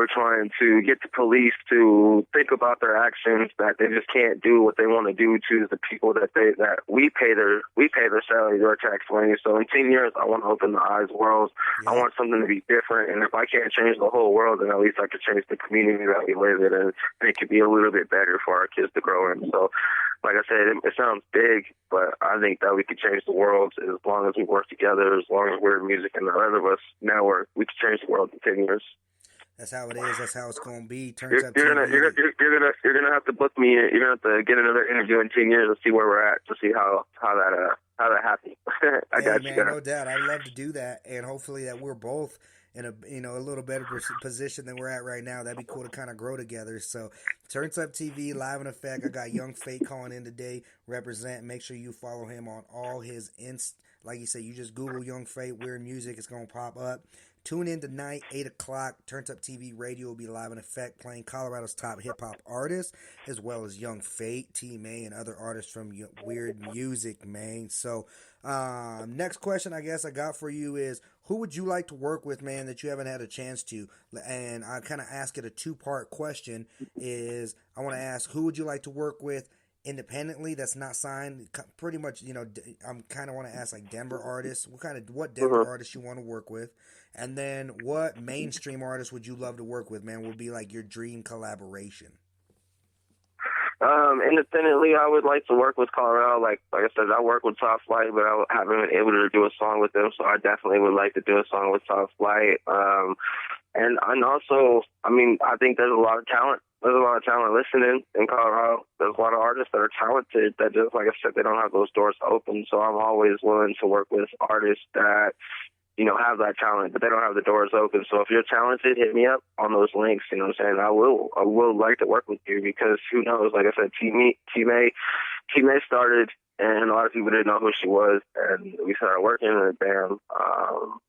we're trying to get the police to think about their actions, that they just can't do what they want to do to the people that we pay their salary, their tax money. So in 10 years, I want to open the eyes of the world. Yeah. I want something to be different, and if I can't change the whole world, then at least I could change the community that we live in, and it could be a little bit better for our kids to grow in. So, like I said, it sounds big, but I think that we could change the world as long as we work together, as long as we're in music and the other of us network, we could change the world in 10 years. That's how it is. That's how it's going to be. You're gonna have to book me. You're gonna have to get another interview in 10 years to see where we're at, to see how that happened. I got man, you. No doubt. I'd love to do that, and hopefully that we're both in a little better position than we're at right now. That'd be cool to kind of grow together. So, Turnt Up TV, live in effect. I got Young Fait calling in today. Represent. Make sure you follow him on all his like you said, you just Google Young Fait, Weird Music. It's gonna pop up. Tune in tonight, 8 o'clock. Turnt Up TV Radio will be live in effect, playing Colorado's top hip-hop artists, as well as Young Fait, T-May, and other artists from Weird Music, man. So, next question I guess I got for you is, who would you like to work with, man, that you haven't had a chance to? And I kind of ask it a two-part question. Is I want to ask, who would you like to work with independently that's not signed? Pretty much, I'm kind of want to ask like Denver artists. What Denver artists you want to work with? And then what mainstream artists would you love to work with, man, would be like your dream collaboration? Independently, I would like to work with Colorado. Like I said, I work with Top Flight, but I haven't been able to do a song with them, so I definitely would like to do a song with Top Flight. And also, I think there's a lot of talent. There's a lot of talent listening in Colorado. There's a lot of artists that are talented that just, like I said, they don't have those doors open. So I'm always willing to work with artists that, have that talent, but they don't have the doors open. So if you're talented, hit me up on those links. You know what I'm saying? I will like to work with you, because who knows? Like I said, T-May started, and a lot of people didn't know who she was, and we started working in a band.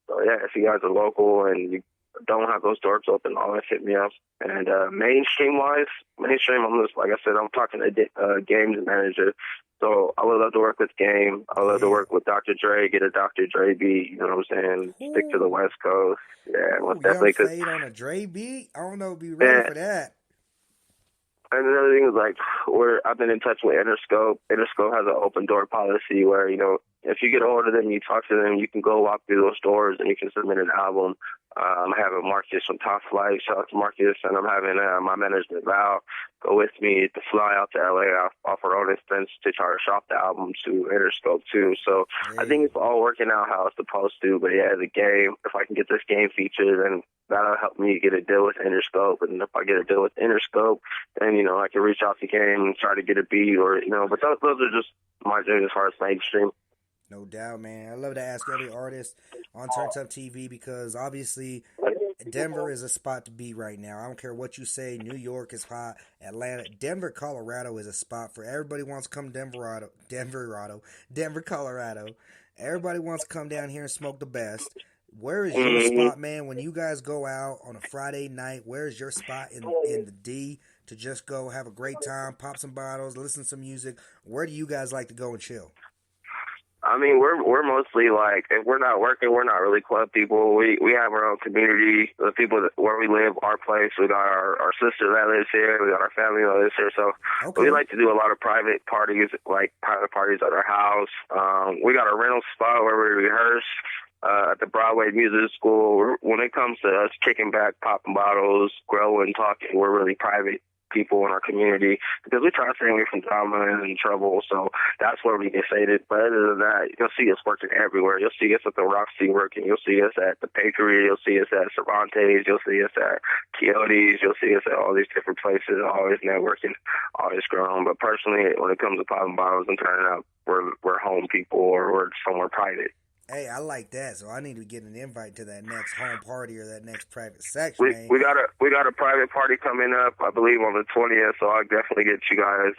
So yeah, if you guys are local and you don't have those doors open, always hit me up. And mainstream, I'm just, like I said, I'm talking to Game's manager. So I would love to work with Game. I would love to work with Dr. Dre, get a Dr. Dre beat. You know what I'm saying? Stick to the West Coast. Yeah, most definitely. Young Fait on a Dre beat? I don't know, be ready for that. And another thing is, like, I've been in touch with Interscope. Interscope has an open door policy where, if you get a hold of them, you talk to them, you can go walk through those doors and you can submit an album. I'm having Marcus from Top Flight. Shout out to Marcus. And I'm having my manager, Val, go with me to fly out to LA off our own expense to try to shop the album to Interscope, too. So I think it's all working out how it's supposed to. But, yeah, the Game, if I can get this Game featured, then that'll help me get a deal with Interscope. And if I get a deal with Interscope, then, I can reach out to Game and try to get a beat or, but those are just my dreams as far as mainstream. No doubt, man. I love to ask every artist on Turnt Up TV, because obviously Denver is a spot to be right now. I don't care what you say. New York is hot. Atlanta, Denver, Colorado is a spot for everybody wants to come Denver, Colorado. Everybody wants to come down here and smoke the best. Where is your spot, man, when you guys go out on a Friday night? Where is your spot in the D to just go have a great time, pop some bottles, listen to some music? Where do you guys like to go and chill? We're mostly like, if we're not working, we're not really club people. We have our own community, the people where we live, our place. We got our sister that lives here. We got our family that lives here. So we like to do a lot of private parties, like private parties at our house. We got a rental spot where we rehearse at the Broadway Music School. When it comes to us kicking back, popping bottles, growing, talking, we're really private people in our community, because we try to stay away from drama and trouble. So that's where we get faded. But other than that, you'll see us working everywhere. You'll see us at the Roxy working. You'll see us at the Bakery. You'll see us at Cervantes. You'll see us at Quixote's. You'll see us at all these different places. Always networking, always growing. But personally, when it comes to popping bottles and turning up, we're home people, or we're somewhere private. Hey, I like that. So I need to get an invite to that next home party or that next private section. We got a private party coming up, I believe, on the 20th. So I'll definitely get you guys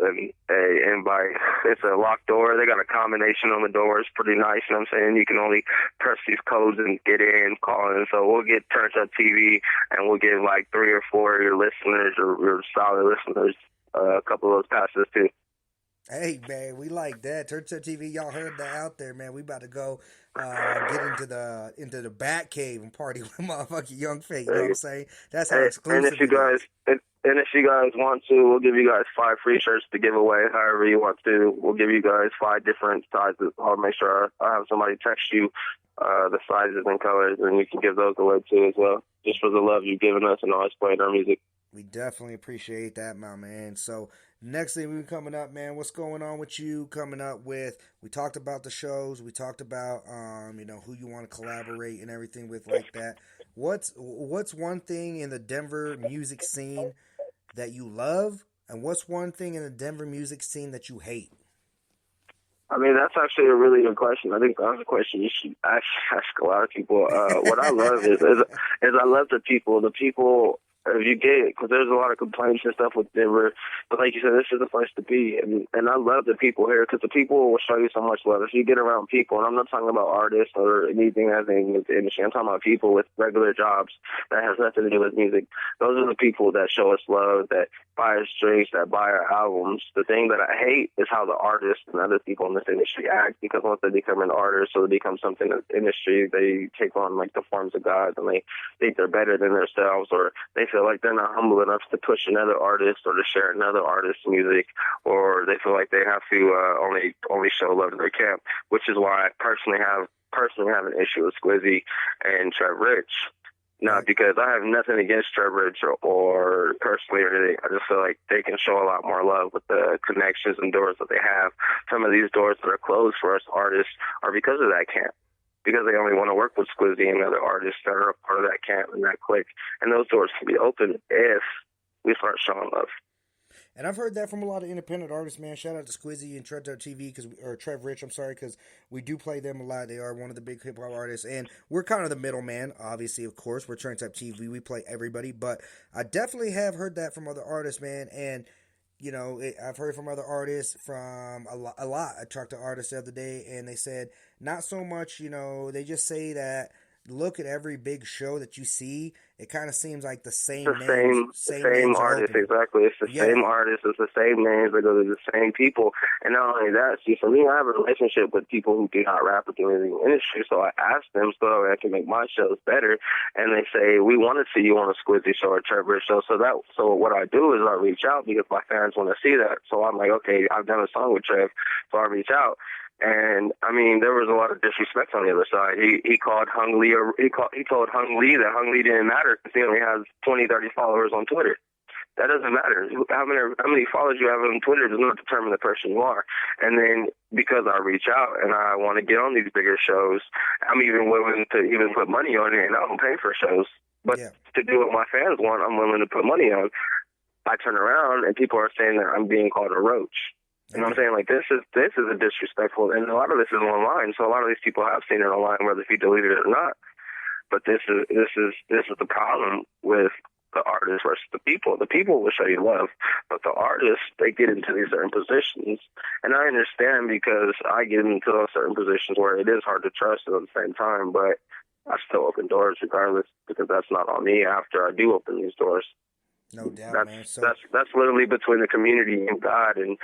an invite. It's a locked door. They got a combination on the door. It's pretty nice. You know what I'm saying? You can only press these codes and get in, call in. So we'll get Turnt Up TV, and we'll get like 3 or 4 of your listeners or your solid listeners a couple of those passes too. Hey man, we like that. Turnt Up TV, y'all heard that out there, man. We about to go get into the Bat Cave and party with motherfucking Young Fate. You know what I'm saying? That's how And if exclusive you it guys is. and if you guys want to, we'll give you guys 5 free shirts to give away. However you want to, we'll give you guys 5 different sizes. I'll make sure I have somebody text you the sizes and colors, and you can give those away too as well. Just for the love you've given us and always playing our music. We definitely appreciate that, my man. So next thing we coming up, man, what's going on with you coming up with? We talked about the shows. We talked about who you want to collaborate and everything with like that. What's one thing in the Denver music scene that you love, and what's one thing in the Denver music scene that you hate? I mean, that's actually a really good question. I think that's a question you should ask a lot of people. What I love is I love the people. The people, if you get it, because there's a lot of complaints and stuff with Denver. But like you said, this is the place to be. And I love the people here because the people will show you so much love. If you get around people, and I'm not talking about artists or anything that has anything with the industry, I'm talking about people with regular jobs that has nothing to do with music. Those are the people that show us love, that buy us drinks, that buy our albums. The thing that I hate is how the artists and other people in this industry act, because once they become an artist or they become something in the industry, they take on like the forms of God, and they think they're better than themselves, or they feel like they're not humble enough to push another artist or to share another artist's music, or they feel like they have to only show love to their camp, which is why I personally have an issue with Squizzy and Trev Rich. Not because I have nothing against Trev Rich or personally or anything. I just feel like they can show a lot more love with the connections and doors that they have. Some of these doors that are closed for us artists are because of that camp, because they only want to work with Squizzy and other artists that are a part of that camp and that clique. And those doors can be open if we start showing love. And I've heard that from a lot of independent artists, man. Shout out to Squizzy and Turnt Up TV, or Trev Rich, I'm sorry, because we do play them a lot. They are one of the big hip hop artists, and we're kind of the middleman, obviously, of course. We're Turnt Up TV. We play everybody, but I definitely have heard that from other artists, man. And I've heard from other artists from a lot. I talked to artists the other day, and they said not so much. They just say that look at every big show that you see. It kind of seems like the same same artist, exactly. It's the same artist. It's the same names. They go to the same people. And not only that, see, for me, I have a relationship with people who do not rap or do anything in the industry. So I ask them so I can make my shows better. And they say, we want to see you on a Squizzy show or a Trevor show. So what I do is I reach out because my fans want to see that. So I'm like, okay, I've done a song with Trev, so I reach out. And I mean, there was a lot of disrespect on the other side. He called Hung Lee, he told Hung Lee that Hung Lee didn't matter because he only has 20, 30 followers on Twitter. That doesn't matter. How many followers you have on Twitter does not determine the person you are. And then because I reach out and I want to get on these bigger shows, I'm even willing to even put money on it, and I don't pay for shows. But to do what my fans want, I'm willing to put money on. I turn around and people are saying that I'm being called a roach. You know what I'm saying? Like, this is a disrespectful, and a lot of this is online, so a lot of these people have seen it online, whether if you deleted it or not. But this is the problem with the artists versus the people. The people will show you love, but the artists, they get into these certain positions, and I understand because I get into those certain positions where it is hard to trust at the same time, but I still open doors regardless, because that's not on me after I do open these doors. No doubt, man. So that's literally between the community and God and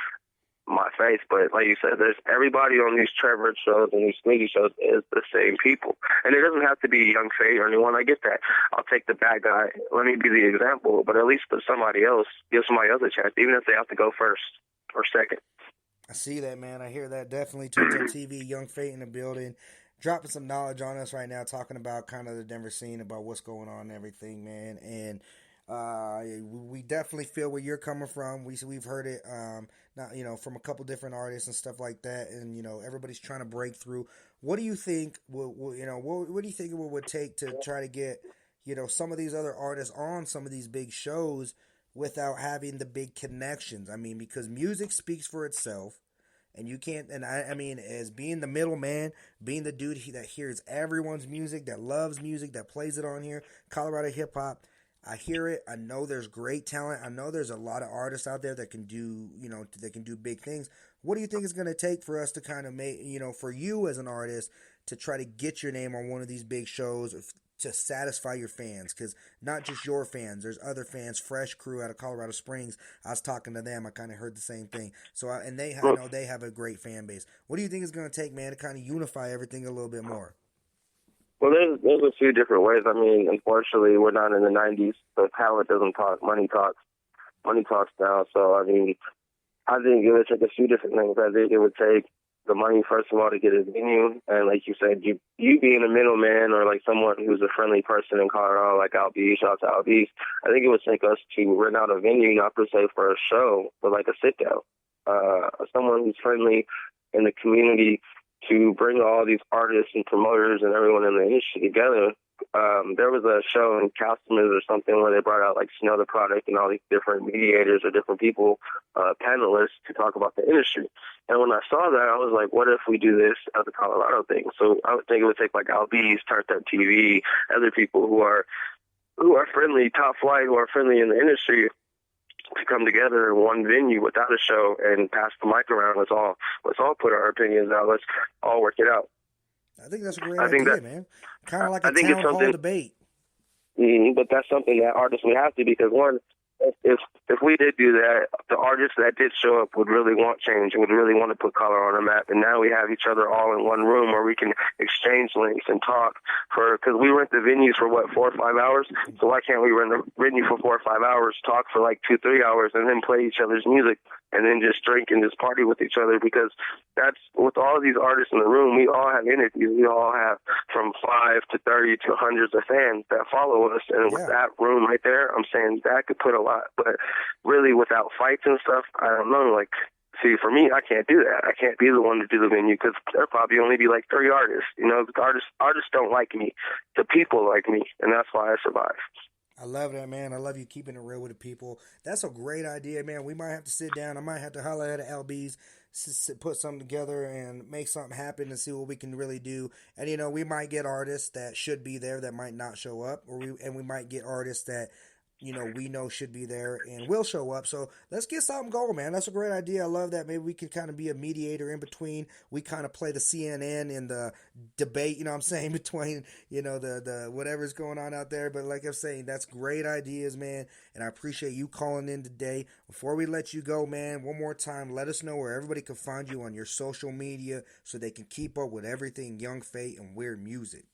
my faith. But like you said, there's everybody on these Trevor shows and these Sneaky shows is the same people, and it doesn't have to be Young Fait or anyone. I get that. I'll take the bad guy. Let me be the example, but at least put somebody else, give somebody else a chance, even if they have to go first or second. I see that, man. I hear that. Definitely. Turnt Up TV, Young Fait in the building, dropping some knowledge on us right now, talking about kind of the Denver scene, about what's going on and everything, man. And we definitely feel where you're coming from. We've heard it, from a couple different artists and stuff like that. And everybody's trying to break through. What do you think? What do you think it would take to try to get some of these other artists on some of these big shows without having the big connections? I mean, because music speaks for itself. And you can't, and I mean, as being the middleman, being the dude that hears everyone's music, that loves music, that plays it on here, Colorado hip hop. I hear it. I know there's great talent. I know there's a lot of artists out there that can do, that can do big things. What do you think it's going to take for us to kind of make, for you as an artist to try to get your name on one of these big shows, to satisfy your fans, because not just your fans, there's other fans, Fresh Crew out of Colorado Springs. I was talking to them, I kind of heard the same thing. So I know they have a great fan base. What do you think it's going to take, man, to kind of unify everything a little bit more? Well, there's a few different ways. I mean, unfortunately, we're not in the 90s, so talent doesn't talk. Money talks. Money talks now. So, I mean, I think it would take a few different things. I think it would take the money, first of all, to get a venue. And like you said, you being a middleman or like someone who's a friendly person in Colorado, like Al B, shout out to Al B, I think it would take us to rent out a venue, not per se for a show, but like a sit-down. Someone who's friendly in the community to bring all these artists and promoters and everyone in the industry together. There was a show in Customers or something where they brought out like Smell the Product and all these different mediators or different people, panelists to talk about the industry. And when I saw that, I was like, what if we do this as a Colorado thing? So I would think it would take like Al B's, Turnt Up TV, other people who are friendly, top flight, who are friendly in the industry, to come together in one venue without a show and pass the mic around. Let's all put our opinions out. Let's all work it out. I think that's a great idea, man. Kind of like a town hall debate. But that's something that artists would have to, because one, if we did do that, the artists that did show up would really want change, would really want to put Colorado on the map. And now we have each other all in one room where we can exchange links and talk because we rent the venues for 4 or 5 hours. So why can't we rent the venue for 4 or 5 hours, talk for like 2-3 hours, and then play each other's music and then just drink and just party with each other? Because that's, with all of these artists in the room, we all have interviews. We all have from 5 to 30 to hundreds of fans that follow us. And with that room right there, I'm saying that could put a lot. But really, without fights and stuff, I don't know. Like, see, for me, I can't do that. I can't be the one to do the venue because there'll probably only be like 3 artists. You know, artists don't like me. The people like me, and that's why I survive. I love that, man. I love you keeping it real with the people. That's a great idea, man. We might have to sit down. I might have to holler at LB's, put something together and make something happen and see what we can really do. And, you know, we might get artists that should be there that might not show up, and we might get artists that, you know, we know should be there and will show up. So let's get something going, man. That's a great idea. I love that. Maybe we could kind of be a mediator in between. We kind of play the CNN in the debate, you know what I'm saying, between, you know, the whatever's going on out there. But like I'm saying, that's great ideas, man. And I appreciate you calling in today. Before we let you go, man, one more time, let us know where everybody can find you on your social media so they can keep up with everything Young Fait and Weird Music.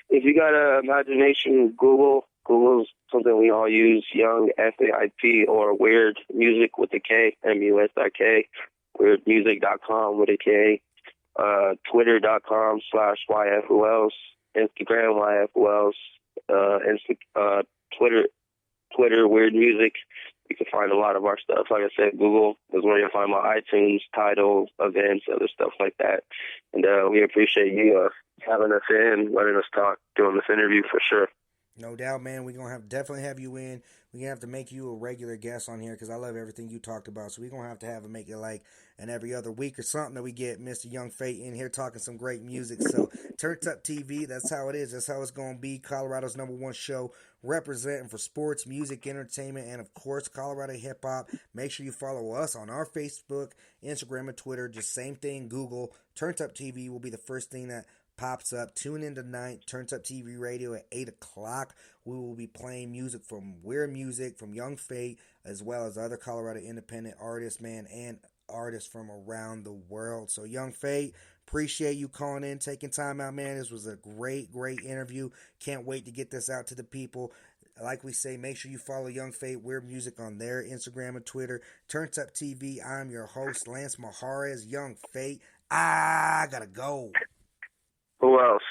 If you got an imagination, Google's something we all use, Young Fait or Weird Music with a K, MUS.K, weirdmusic.com with a K, Twitter.com/YFWells, Instagram YFWells, Twitter Weird Music. You can find a lot of our stuff. Like I said, Google is where you'll find my iTunes, titles, events, other stuff like that. And we appreciate you having us in, letting us talk, doing this interview for sure. No doubt, man. We're going to definitely have you in. We're going to have to make you a regular guest on here because I love everything you talked about. So we're going to have to make it like an every other week or something that we get Mr. Young Fait in here talking some great music. So Turnt Up TV, that's how it is. That's how it's going to be. Colorado's #1 show representing for sports, music, entertainment, and, of course, Colorado hip-hop. Make sure you follow us on our Facebook, Instagram, and Twitter. Just same thing, Google. Turnt Up TV will be the first thing that pops up. Tune in tonight, Turnt Up TV Radio at 8 o'clock. We will be playing music from Weird Music, from Young Fait, as well as other Colorado independent artists, man, and artists from around the world. So Young Fait, appreciate you calling in, taking time out, man. This was a great, great interview. Can't wait to get this out to the people. Like we say, make sure you follow Young Fait, Weird Music on their Instagram and Twitter. Turnt Up TV, I'm your host, Lance Mahares, Young Fait. I gotta go. Who else?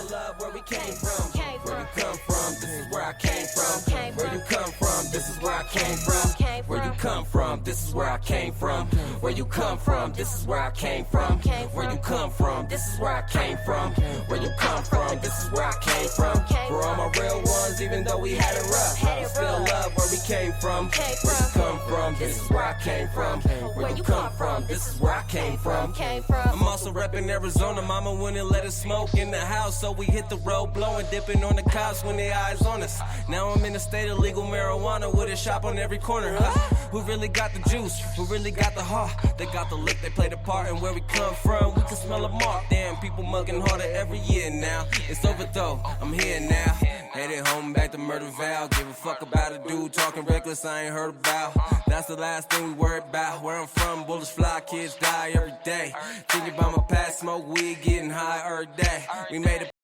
Love where we came from, where you come from, this is where I came from, where you come from, this is where I came from, where you come from, this is where I came from, where you come from, this is where I came from, where you come from, this is where I came from, where you come from, this is where I came from, for all my real ones, even though we had it rough, still love where we came from, where you come from, this is where I came from, where you come from, this is where I came from. I'm also repping Arizona, mama wouldn't let us smoke in the house, so we hit the road blowing, dipping on the cops when they eyes on us. Now I'm in a state of legal marijuana with a shop on every corner. Who really got the juice? Who really got the heart? They got the look, they play the part, and where we come from, we can smell a mark. Damn, people mugging harder every year now. It's over though, I'm here now. Headed home back to Murder Val. Give a fuck about a dude talking reckless I ain't heard about. That's the last thing we worry about. Where I'm from, bullets fly, kids die every day. Thinking about my past, smoke weed, getting high every day. We made it.